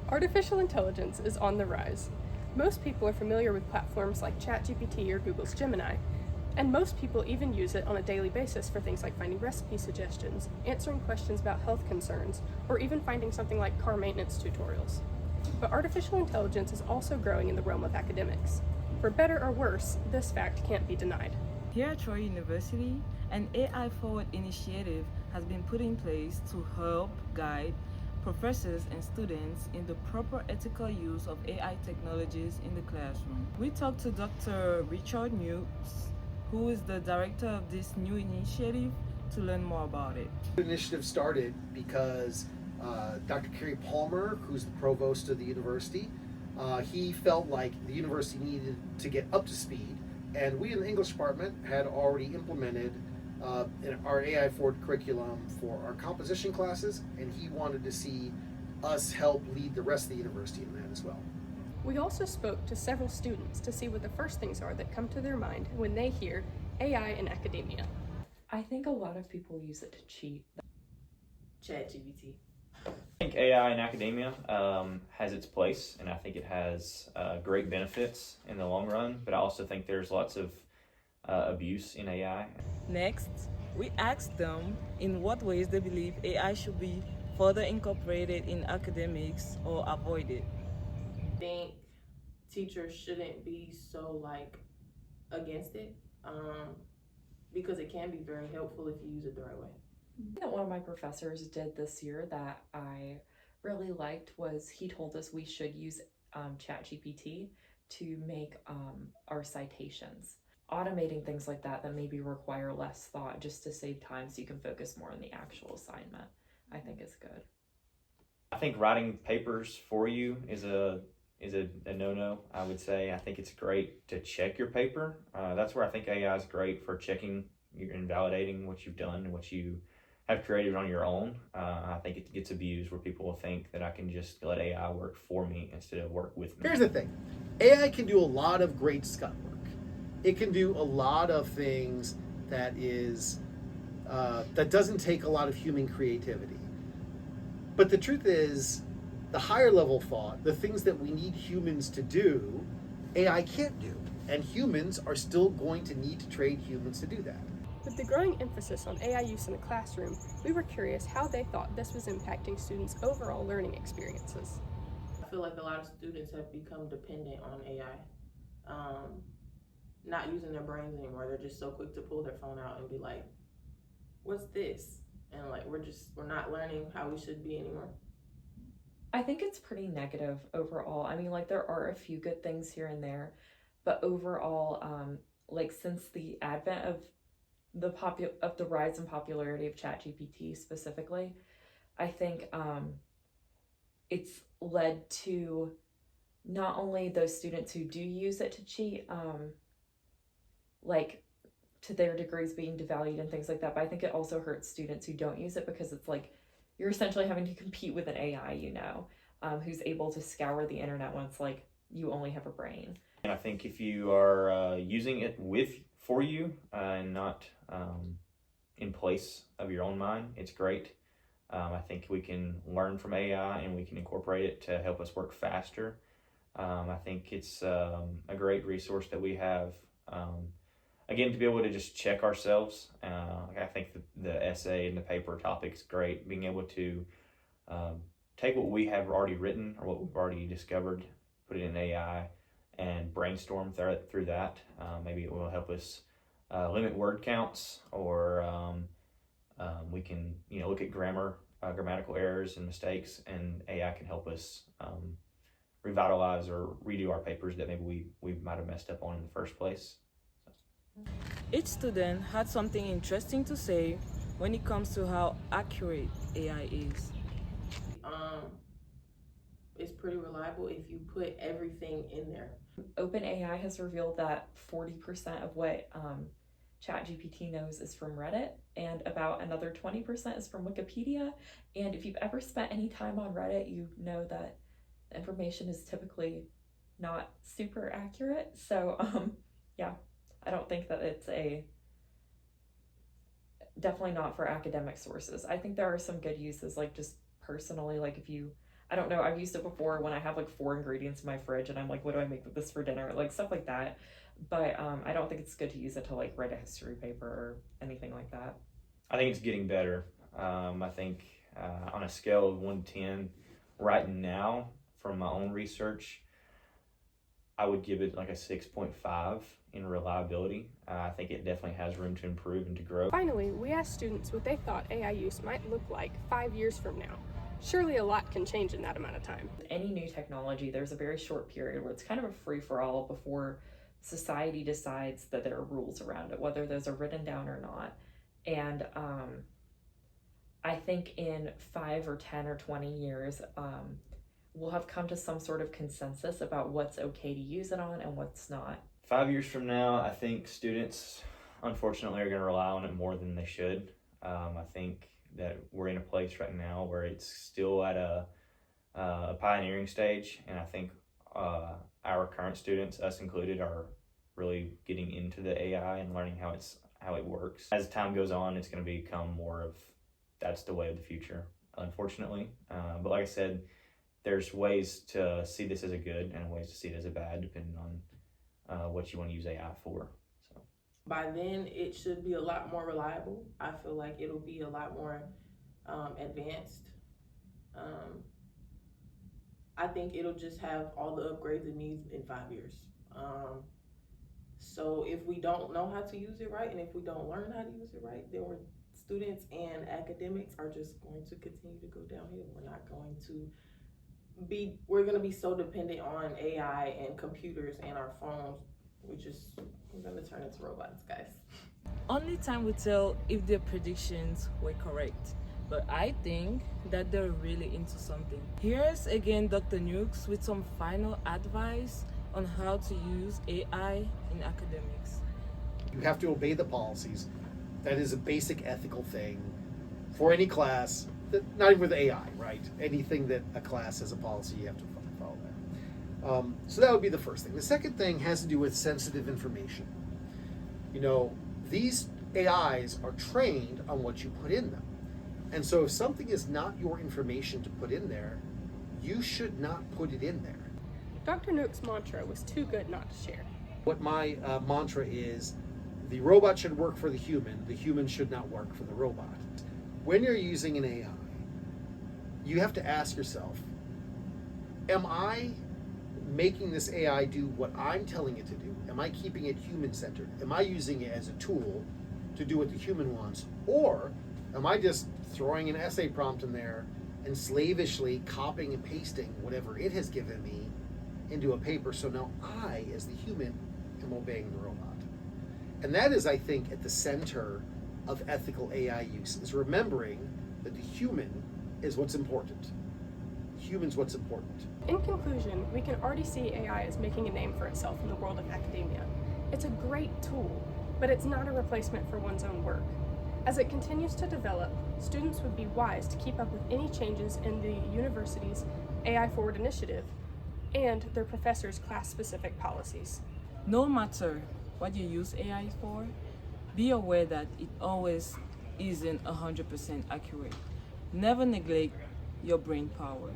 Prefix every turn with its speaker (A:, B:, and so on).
A: Artificial intelligence is on the rise. Most people are familiar with platforms like ChatGPT or Google's Gemini, and most people even use it on a daily basis for things like finding recipe suggestions, answering questions about health concerns, or even finding something like car maintenance tutorials. But artificial intelligence is also growing in the realm of academics. For better or worse, this fact can't be denied.
B: Here at Troy University, an AI Forward initiative has been put in place to help guide professors and students in the proper ethical use of AI technologies in the classroom. We talked to Dr. Richard Newts, who is the director of this new initiative, to learn more about it.
C: The initiative started because Dr. Kerry Palmer, who's the provost of the university, he felt like the university needed to get up to speed, and we in the English department had already implemented our AI Forward curriculum for our composition classes, and he wanted to see us help lead the rest of the university in that as well.
A: We also spoke to several students to see what the first things are that come to their mind when they hear AI in academia.
D: I think a lot of people use it to cheat.
E: ChatGPT.
F: I think AI in academia has its place, and I think it has great benefits in the long run, but I also think there's lots of abuse in AI.
B: Next, we asked them in what ways they believe AI should be further incorporated in academics or avoided.
E: I think teachers shouldn't be so against it because it can be very helpful if you use it the right way.
D: That one of my professors did this year that I really liked was he told us we should use ChatGPT to make our citations. Automating things like that maybe require less thought just to save time so you can focus more on the actual assignment, I think is good.
F: I think writing papers for you is a no-no, I would say. I think it's great to check your paper. That's where I think AI is great for checking and validating what you've done and what you have created on your own. I think it gets abused where people will think that I can just let AI work for me instead of work with me.
C: Here's the thing. AI can do a lot of great scut work. It can do a lot of things that doesn't take a lot of human creativity. But the truth is, the higher level thought, the things that we need humans to do, AI can't do. And humans are still going to need to train humans to do that.
A: With the growing emphasis on AI use in the classroom, we were curious how they thought this was impacting students' overall learning experiences.
E: I feel like a lot of students have become dependent on AI, not using their brains anymore. They're just so quick to pull their phone out and be like, what's this? And we're not learning how we should be anymore.
D: I think it's pretty negative overall. I mean, there are a few good things here and there, but overall, since the advent of the rise in popularity of ChatGPT specifically, I think it's led to not only those students who do use it to cheat, to their degrees being devalued and things like that, but I think it also hurts students who don't use it because it's you're essentially having to compete with an AI, who's able to scour the internet when it's you only have a brain.
F: And I think if you are using it for you and not in place of your own mind, it's great. I think we can learn from AI and we can incorporate it to help us work faster. I think it's a great resource that we have. Again, to be able to just check ourselves. I think the essay and the paper topic is great. Being able to take what we have already written or what we've already discovered, put it in AI, and brainstorm through that. Maybe it will help us limit word counts, or we can look at grammatical errors and mistakes, and AI can help us revitalize or redo our papers that maybe we might have messed up on in the first place.
B: Each student had something interesting to say when it comes to how accurate AI is.
E: It's pretty reliable if you put everything in there.
D: OpenAI has revealed that 40% of what ChatGPT knows is from Reddit, and about another 20% is from Wikipedia. And if you've ever spent any time on Reddit, you know that the information is typically not super accurate. So yeah, I don't think that it's definitely not for academic sources. I think there are some good uses, just personally, I don't know, I've used it before when I have like 4 ingredients in my fridge and I'm like, what do I make with this for dinner? Like stuff like that. But I don't think it's good to use it to like write a history paper or anything like that.
F: I think it's getting better. I think on a scale of 1 to 10, right now, from my own research, I would give it like a 6.5 in reliability. I think it definitely has room to improve and to grow.
A: Finally, we asked students what they thought AI use might look like 5 years from now. Surely a lot can change in that amount of time.
D: Any new technology, there's a very short period where it's kind of a free-for-all before society decides that there are rules around it, whether those are written down or not. And I think in 5 or 10 or 20 years, we'll have come to some sort of consensus about what's okay to use it on and what's not.
F: 5 years from now, I think students, unfortunately, are going to rely on it more than they should. I think that we're in a place right now where it's still at a pioneering stage, and I think our current students, us included, are really getting into the AI and learning how it works. As time goes on, it's going to become more of that's the way of the future, unfortunately. But like I said, there's ways to see this as a good and ways to see it as a bad, depending on what you want to use AI for. So
E: by then, it should be a lot more reliable. I feel like it'll be a lot more advanced. I think it'll just have all the upgrades it needs in 5 years. So if we don't know how to use it right, and if we don't learn how to use it right, then students and academics are just going to continue to go downhill. We're going to be so dependent on AI and computers and our phones. We're going to turn into robots, guys.
B: Only time will tell if their predictions were correct, but I think that they're really into something. Here's again Dr. Nukes with some final advice on how to use AI in academics.
C: You have to obey the policies. That is a basic ethical thing for any class, not even with AI, right? Anything that a class has a policy, you have to follow that. So that would be the first thing. The second thing has to do with sensitive information. You know, these AIs are trained on what you put in them. And so if something is not your information to put in there, you should not put it in there.
A: Dr. Nook's mantra was too good not to share.
C: What my mantra is, the robot should work for the human should not work for the robot. When you're using an AI, you have to ask yourself, am I making this AI do what I'm telling it to do? Am I keeping it human-centered? Am I using it as a tool to do what the human wants? Or am I just throwing an essay prompt in there and slavishly copying and pasting whatever it has given me into a paper, so now I, as the human, am obeying the robot? And that is, I think, at the center of ethical AI use, is remembering that the human is what's important. Human's what's important.
A: In conclusion, we can already see AI as making a name for itself in the world of academia. It's a great tool, but it's not a replacement for one's own work. As it continues to develop, students would be wise to keep up with any changes in the university's AI Forward initiative and their professors' class-specific policies.
B: No matter what you use AI for, be aware that it always isn't 100% accurate. Never neglect your brain power.